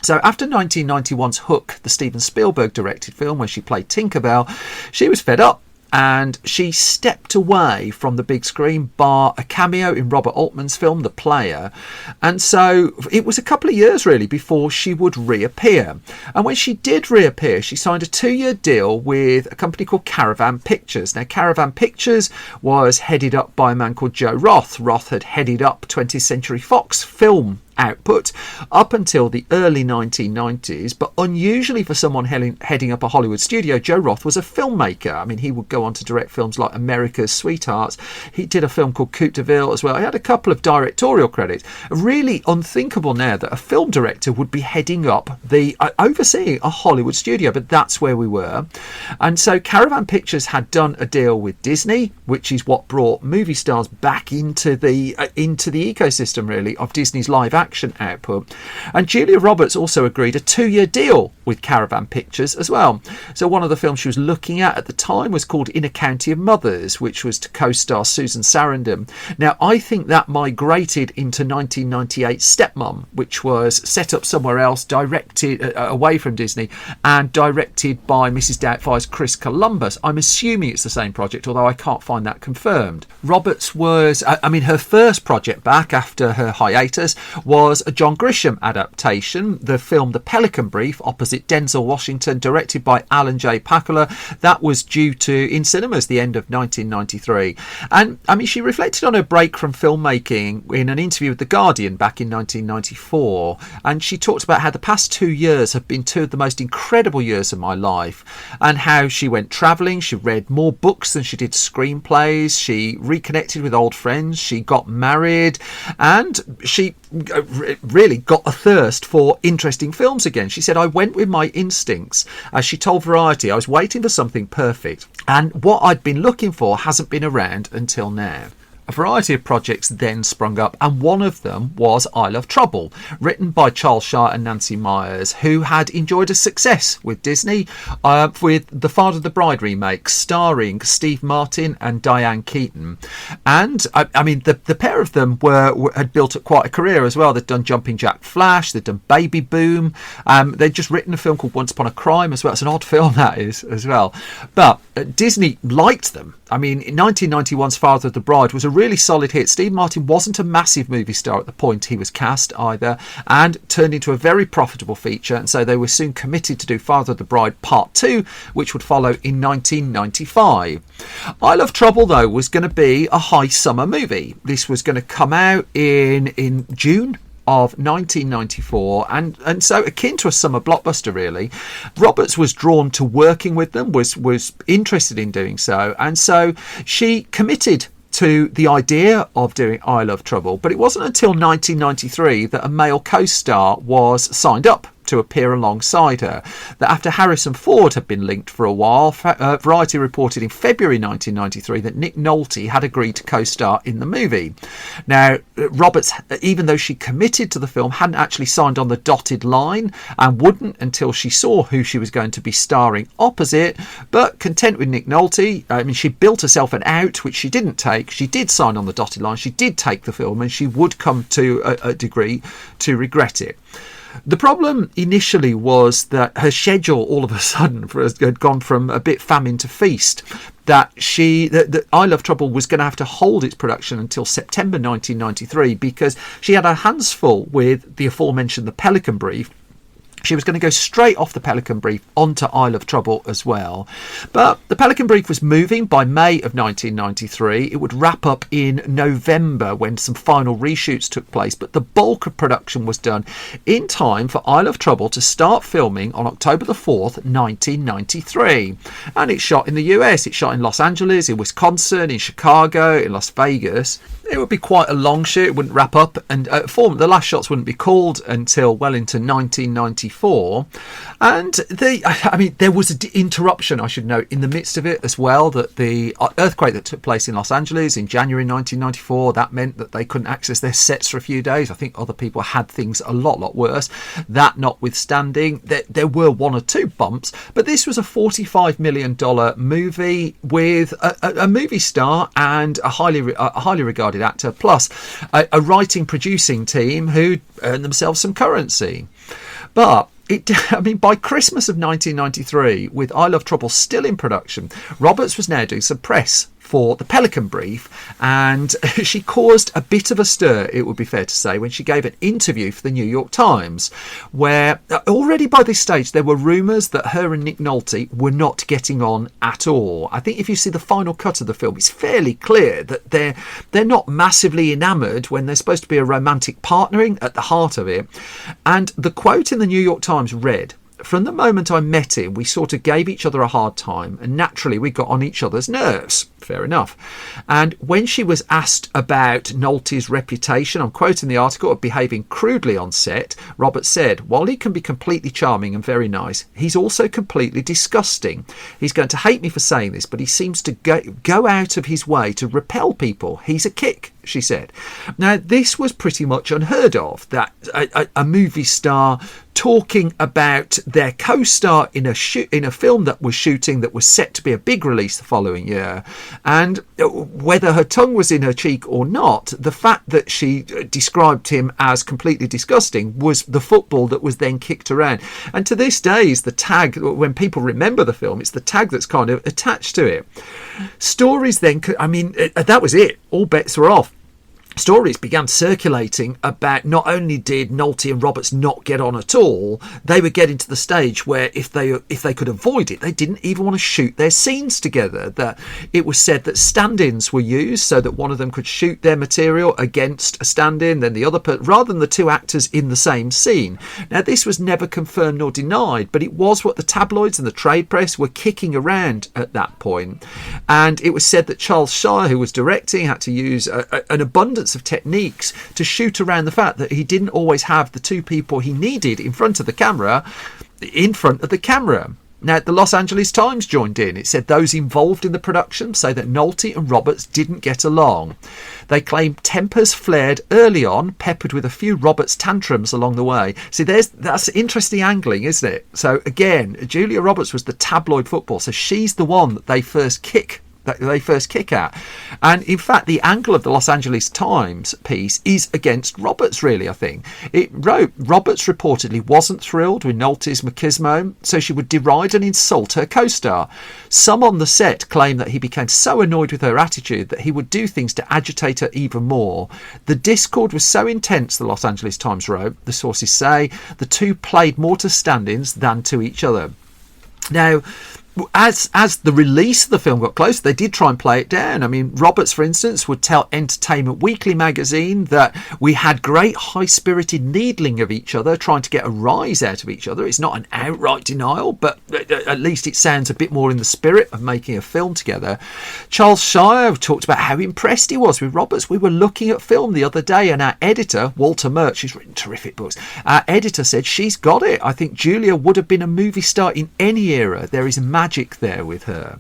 So after 1991's Hook, the Steven Spielberg directed film where she played Tinkerbell, she was fed up, and she stepped away from the big screen, bar a cameo in Robert Altman's film The Player. And so it was a couple of years really before she would reappear. And when she did reappear, she signed a 2-year deal with a company called Caravan Pictures. Now, Caravan Pictures was headed up by a man called Joe Roth. Roth had headed up 20th Century Fox film output up until the early 1990s, but unusually for someone heading up a Hollywood studio, Joe Roth was a filmmaker. I mean, he would go on to direct films like America's Sweethearts. He did a film called Coupe de Ville as well. He had a couple of directorial credits. Really unthinkable now that a film director would be heading up overseeing a Hollywood studio, but that's where we were. And so Caravan Pictures had done a deal with Disney, which is what brought movie stars back into the ecosystem really of Disney's live action action output. And Julia Roberts also agreed a 2-year deal with Caravan Pictures as well. So one of the films she was looking at the time was called In a County of Mothers, which was to co-star Susan Sarandon. Now, I think that migrated into 1998's Stepmom, which was set up somewhere else, directed away from Disney, and directed by Mrs. Doubtfire's Chris Columbus. I'm assuming it's the same project, although I can't find that confirmed. Roberts was, her first project back after her hiatus was a John Grisham adaptation, the film The Pelican Brief, opposite Denzel Washington, directed by Alan J. Pakula. That was due to in cinemas the end of 1993. And she reflected on her break from filmmaking in an interview with The Guardian back in 1994, and she talked about how the past 2 years have been two of the most incredible years of my life, and how she went travelling, she read more books than she did screenplays, she reconnected with old friends, she got married, and she really got a thirst for interesting films again. She said, I went with my instincts. As she told Variety, I was waiting for something perfect, and what I'd been looking for hasn't been around until now. A variety of projects then sprung up, and one of them was I Love Trouble, written by Charles Shire and Nancy Myers, who had enjoyed a success with Disney with the Father of the Bride remake, starring Steve Martin and Diane Keaton. And the pair of them had built up quite a career as well. They'd done Jumping Jack Flash, they'd done Baby Boom, they'd just written a film called Once Upon a Crime as well. It's an odd film, that is, as well. But Disney liked them. In 1991's Father of the Bride was a really solid hit. Steve Martin wasn't a massive movie star at the point he was cast either, and turned into a very profitable feature, and so they were soon committed to do Father of the Bride Part 2, which would follow in 1995. I Love Trouble, though, was going to be a high summer movie. This was going to come out in June of 1994, and so akin to a summer blockbuster, really. Roberts was drawn to working with them, was interested in doing so, and so she committed to the idea of doing I Love Trouble. But it wasn't until 1993 that a male co-star was signed up to appear alongside her. That after Harrison Ford had been linked for a while, Variety reported in February 1993 that Nick Nolte had agreed to co-star in the movie. Now, Roberts, even though she committed to the film, hadn't actually signed on the dotted line, and wouldn't until she saw who she was going to be starring opposite. But content with Nick Nolte, she built herself an out, which she didn't take. She did sign on the dotted line, she did take the film, and she would come to a degree to regret it. The problem initially was that her schedule all of a sudden had gone from a bit famine to feast. That I Love Trouble was going to have to hold its production until September 1993 because she had her hands full with the aforementioned The Pelican Brief. She was going to go straight off The Pelican Brief onto I Love Trouble as well. But The Pelican Brief was moving by May of 1993. It would wrap up in November when some final reshoots took place, but the bulk of production was done in time for I Love Trouble to start filming on October the 4th, 1993. And it shot in the US, it shot in Los Angeles, in Wisconsin, in Chicago, in Las Vegas. It would be quite a long shoot. It wouldn't wrap up, and the last shots wouldn't be called until well into 1994. And there was an interruption, I should note, in the midst of it as well. That the earthquake that took place in Los Angeles in January 1994, that meant that they couldn't access their sets for a few days. I think other people had things a lot worse. That notwithstanding, there were one or two bumps, but this was a $45 million movie with a movie star and a highly regarded actor, plus a writing producing team who earned themselves some currency. But by Christmas of 1993, with I Love Trouble still in production, Roberts was now doing some press for The Pelican Brief, and she caused a bit of a stir, it would be fair to say, when she gave an interview for the New York Times, where already by this stage there were rumours that her and Nick Nolte were not getting on at all. I think if you see the final cut of the film, it's fairly clear that they're not massively enamoured when there's supposed to be a romantic partnering at the heart of it. And the quote in the New York Times read, "From the moment I met him, we sort of gave each other a hard time, and naturally we got on each other's nerves." Fair enough. And when she was asked about Nolte's reputation, I'm quoting the article, of behaving crudely on set, Roberts said, "While he can be completely charming and very nice, he's also completely disgusting. He's going to hate me for saying this, but he seems to go out of his way to repel people. He's a kick." she said. Now, this was pretty much unheard of, that a movie star talking about their co-star in a film that was shooting, that was set to be a big release the following year, and whether her tongue was in her cheek or not, the fact that she described him as completely disgusting was the football that was then kicked around. And to this day is the tag, when people remember the film, it's the tag that's kind of attached to it. Stories then, I mean, that was it. All bets were off. Stories began circulating about not only did Nolte and Roberts not get on at all, they were getting to the stage where if they could avoid it, they didn't even want to shoot their scenes together. That it was said that stand-ins were used so that one of them could shoot their material against a stand-in, then the other, rather than the two actors in the same scene. Now, this was never confirmed nor denied, but it was what the tabloids and the trade press were kicking around at that point. And it was said that Charles Shire, who was directing, had to use an abundance of techniques to shoot around the fact that he didn't always have the two people he needed in front of the camera. Now, the Los Angeles Times joined in. It said those involved in the production say that Nolte and Roberts didn't get along. They claimed tempers flared early on, peppered with a few Roberts tantrums along the way. See, that's interesting angling, isn't it? So again, Julia Roberts was the tabloid football, so she's the one that they first kick at. And in fact, the angle of the Los Angeles Times piece is against Roberts, really, I think. It wrote, Roberts reportedly wasn't thrilled with Nolte's machismo, so she would deride and insult her co-star. Some on the set claimed that he became so annoyed with her attitude that he would do things to agitate her even more. The discord was so intense, the Los Angeles Times wrote, the sources say, the two played more to stand-ins than to each other. Now, as the release of the film got closer, they did try and play it down. I mean, Roberts, for instance, would tell Entertainment Weekly magazine that we had great high-spirited needling of each other, trying to get a rise out of each other. It's not an outright denial, but at least it sounds a bit more in the spirit of making a film together. Charles Shire talked about how impressed he was with Roberts. We were looking at film the other day, and our editor, Walter Murch, who's written terrific books, our editor said, she's got it. I think Julia would have been a movie star in any era. There is magic there with her.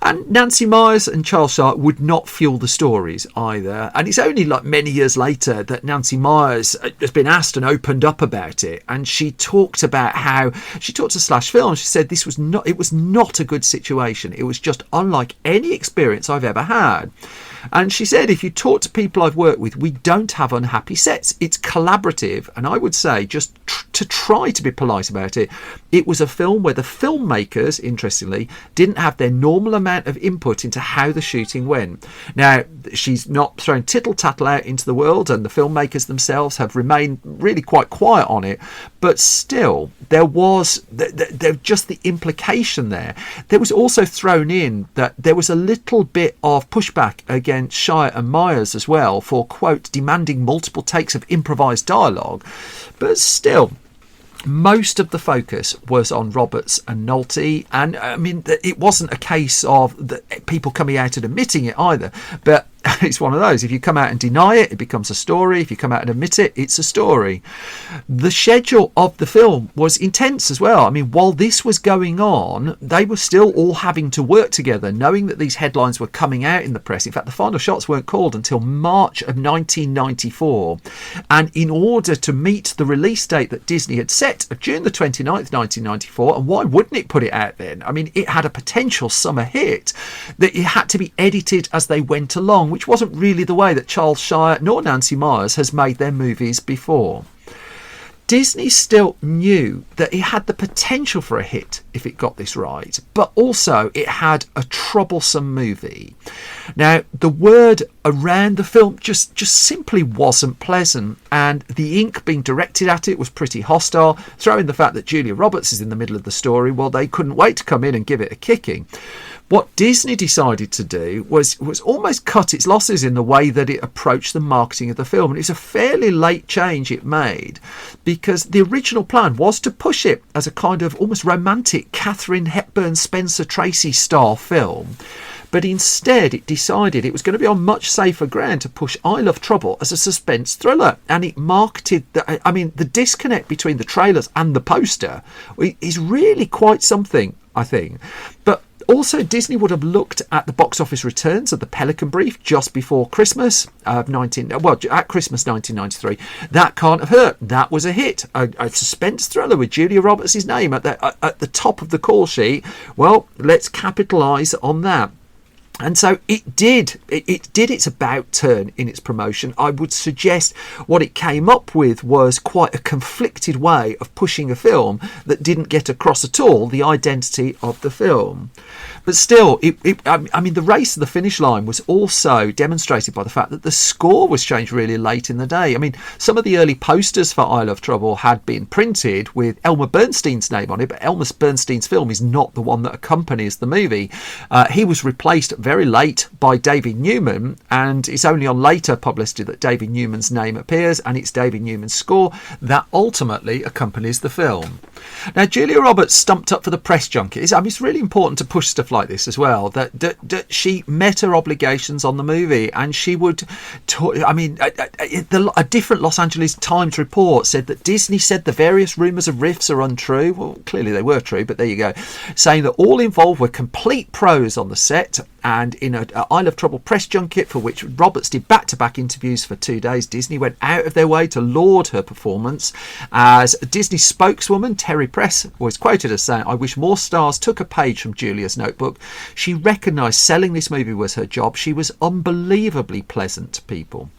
And Nancy Myers and Charles Shire would not fuel the stories either. And it's only like many years later that Nancy Myers has been asked and opened up about it. And she talked about how she talked to Slash Film. She said it was not a good situation. It was just unlike any experience I've ever had. And she said, if you talk to people I've worked with, we don't have unhappy sets. It's collaborative. And I would say, just to try to be polite about it, it was a film where the filmmakers, interestingly, didn't have their normal amount of input into how the shooting went. Now, she's not thrown tittle-tattle out into the world, and the filmmakers themselves have remained really quite quiet on it. But still, there was just the implication there. There was also thrown in that there was a little bit of pushback against Shire and Myers as well for, quote, demanding multiple takes of improvised dialogue. But still, most of the focus was on Roberts and Nolte, and I mean, it wasn't a case of the people coming out and admitting it either, but it's one of those. If you come out and deny it, it becomes a story. If you come out and admit it, it's a story. The schedule of the film was intense as well. I mean, while this was going on, they were still all having to work together, knowing that these headlines were coming out in the press. In fact, the final shots weren't called until March of 1994. And in order to meet the release date that Disney had set of June the 29th, 1994, and why wouldn't it put it out then? I mean, it had a potential summer hit, that it had to be edited as they went along, which wasn't really the way that Charles Shire nor Nancy Myers has made their movies before. Disney still knew that it had the potential for a hit if it got this right, but also it had a troublesome movie. Now, the word around the film just simply wasn't pleasant, and the ink being directed at it was pretty hostile. Throw in the fact that Julia Roberts is in the middle of the story, well, they couldn't wait to come in and give it a kicking. What Disney decided to do was almost cut its losses in the way that it approached the marketing of the film. And it's a fairly late change it made, because the original plan was to push it as a kind of almost romantic Katharine Hepburn, Spencer Tracy style film. But instead, it decided it was going to be on much safer ground to push I Love Trouble as a suspense thriller. And it marketed, the disconnect between the trailers and the poster is really quite something, I think. But Also, Disney would have looked at the box office returns of the Pelican Brief just before Christmas at Christmas 1993. That can't have hurt. That was a hit. A suspense thriller with Julia Roberts' name at the top of the call sheet. Well, let's capitalise on that. And so it did its about turn in its promotion. I would suggest what it came up with was quite a conflicted way of pushing a film that didn't get across at all the identity of the film. But still, the race to the finish line was also demonstrated by the fact that the score was changed really late in the day. I mean, some of the early posters for I Love Trouble had been printed with Elmer Bernstein's name on it, but Elmer Bernstein's film is not the one that accompanies the movie. He was replaced very late by David Newman, and it's only on later publicity that David Newman's name appears, and it's David Newman's score that ultimately accompanies the film. Now, Julia Roberts stumped up for the press junket. It's really important to push stuff like this as well, that she met her obligations on the movie, and she would a different Los Angeles Times report said that Disney said the various rumours of riffs are untrue. Well, clearly they were true, but there you go. Saying that all involved were complete pros on the set, and in a I Love Trouble press junket for which Roberts did back-to-back interviews for 2 days, Disney went out of their way to laud her performance. As Disney spokeswoman Terry Press was quoted as saying, "I wish more stars took a page from Julia's notebook. She recognised selling this movie was her job. She was unbelievably pleasant to people."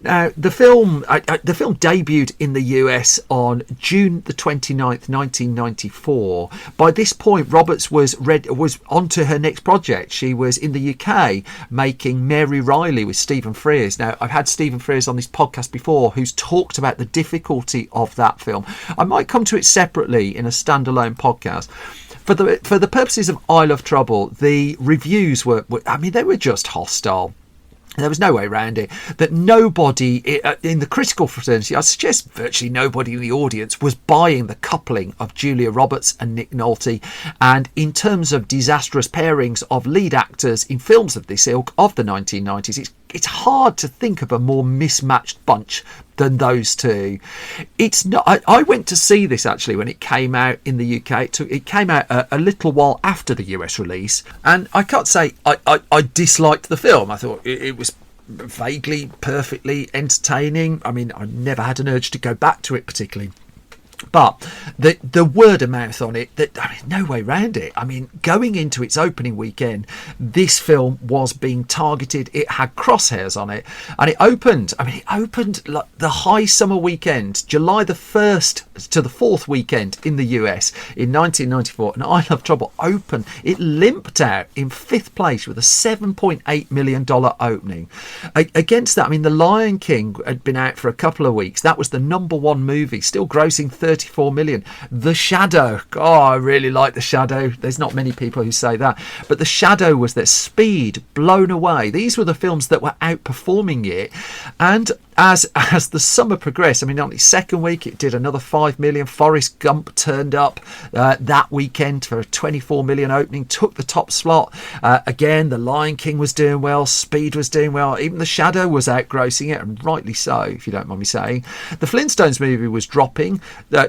Now, the film debuted in the US on June the 29th, 1994. By this point, Roberts was on to her next project. She was in the UK making Mary Riley with Stephen Frears. Now, I've had Stephen Frears on this podcast before who's talked about the difficulty of that film. I might come to it separately in a standalone podcast. For the purposes of I Love Trouble, the reviews were they were just hostile. There was no way around it. That nobody in the critical fraternity, I suggest virtually nobody in the audience, was buying the coupling of Julia Roberts and Nick Nolte. And in terms of disastrous pairings of lead actors in films of this ilk of the 1990s, it's hard to think of a more mismatched bunch than those two. It's not. I went to see this actually when it came out in the UK. It came out a little while after the US release, and I can't say I disliked the film. I thought it was vaguely, perfectly entertaining. I mean, I never had an urge to go back to it particularly. But the word of mouth on it, no way round it. I mean, going into its opening weekend, this film was being targeted. It had crosshairs on it, and it opened like the high summer weekend, July the 1st to the 4th weekend in the US in 1994. And I Love Trouble opened. It limped out in 5th place with a $7.8 million opening. Against that, The Lion King had been out for a couple of weeks. That was the #1 movie, still grossing 34 million. The Shadow. Oh, I really like The Shadow. There's not many people who say that. But The Shadow was their Speed, Blown Away. These were the films that were outperforming it. And as the summer progressed, on its second week, it did another 5 million. Forrest Gump turned up that weekend for a 24 million opening, took the top slot. Again, The Lion King was doing well. Speed was doing well. Even The Shadow was outgrossing it, and rightly so, if you don't mind me saying. The Flintstones movie was dropping.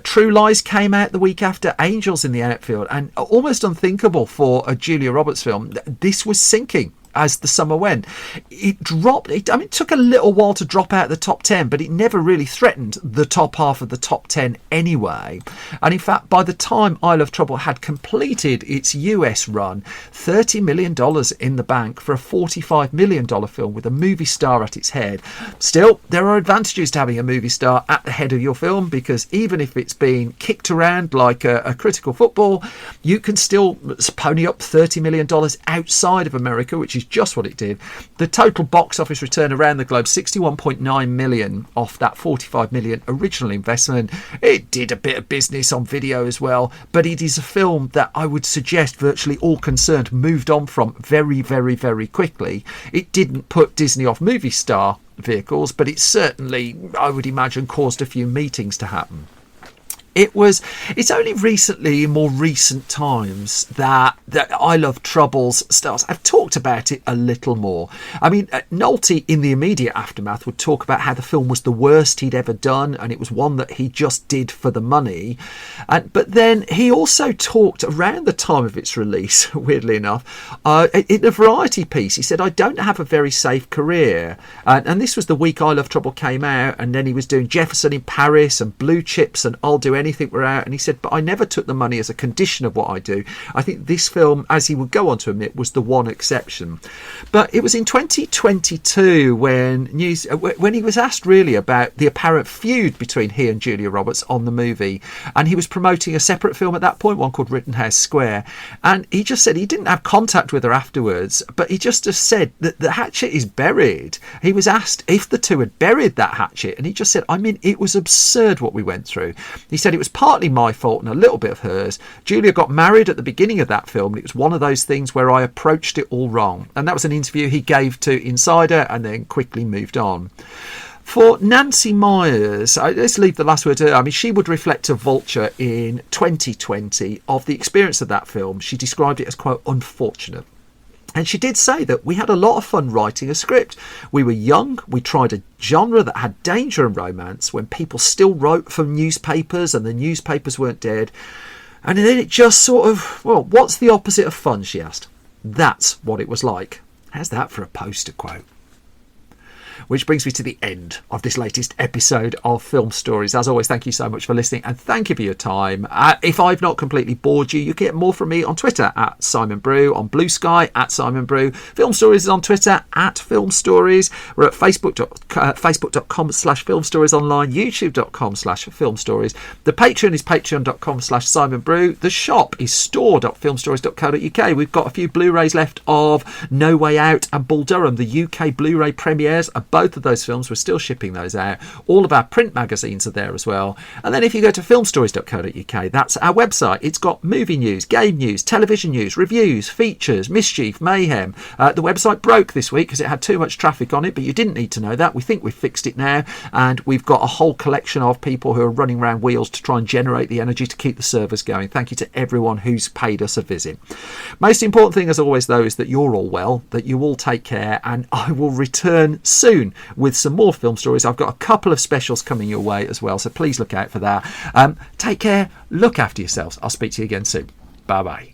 True Lies came out the week after. Angels in the Outfield, and almost unthinkable for a Julia Roberts film, this was sinking as the summer went. It dropped. It took a little while to drop out of the top 10, but it never really threatened the top half of the top 10 anyway. And in fact, by the time I Love Trouble had completed its US run, $30 million in the bank for a $45 million film with a movie star at its head. Still, there are advantages to having a movie star at the head of your film, because even if it's being kicked around like a critical football, you can still pony up $30 million outside of America, which is just what it did. The total box office return around the globe, 61.9 million off that 45 million original investment. It did a bit of business on video as well, but it is a film that I would suggest virtually all concerned moved on from very, very, very quickly. It didn't put Disney off movie star vehicles, but it certainly, I would imagine, caused a few meetings to happen. It's only recently, in more recent times, that I Love Trouble's stars have talked about it a little more. I mean, Nolte, in the immediate aftermath, would talk about how the film was the worst he'd ever done, and it was one that he just did for the money. But then he also talked around the time of its release, weirdly enough, in a Variety piece. He said, I don't have a very safe career. And this was the week I Love Trouble came out, and then he was doing Jefferson in Paris and Blue Chips and I'll Do Anything We're Out. And he said, but I never took the money as a condition of what I do. I think this film, as he would go on to admit, was the one exception. But it was in 2022 when he was asked really about the apparent feud between he and Julia Roberts on the movie. And he was promoting a separate film at that point, one called Rittenhouse Square. And he just said he didn't have contact with her afterwards, but he just said that the hatchet is buried. He was asked if the two had buried that hatchet, and he just said, I mean, it was absurd what we went through. He said it was partly my fault and a little bit of hers. Julia got married at the beginning of that film, and it was one of those things where I approached it all wrong. And that was an interview he gave to Insider and then quickly moved on. For Nancy Myers, let's leave the last word to her. I mean, she would reflect to Vulture in 2020 of the experience of that film. She described it as, quote, unfortunate. And she did say that we had a lot of fun writing a script. We were young, we tried a genre that had danger and romance when people still wrote for newspapers and the newspapers weren't dead. And then it just sort of, well, what's the opposite of fun, she asked. That's what it was like. How's that for a poster quote? Which brings me to the end of this latest episode of Film Stories. As always, thank you so much for listening and thank you for your time. If I've not completely bored you, you can get more from me on Twitter at Simon Brew, on Blue Sky at Simon Brew. Film Stories is on Twitter at Film Stories. We're at facebook.com/Film Stories online, youtube.com/Film Stories. The Patreon is patreon.com/Simon Brew. The shop is store.filmstories.co.uk. We've got a few Blu-rays left of No Way Out and Bull Durham, the UK Blu-ray premieres. Both of those films, we're still shipping those out. All of our print magazines are there as well. And then if you go to filmstories.co.uk, that's our website. It's got movie news, game news, television news, reviews, features, mischief, mayhem. The website broke this week because it had too much traffic on it, but you didn't need to know that. We think we've fixed it now, and we've got a whole collection of people who are running around wheels to try and generate the energy to keep the servers going. Thank you to everyone who's paid us a visit. Most important thing, as always, though, is that you're all well, that you all take care, and I will return soon with some more film stories. I've got a couple of specials coming your way as well, so please look out for that. Take care, look after yourselves. I'll speak to you again soon. Bye bye.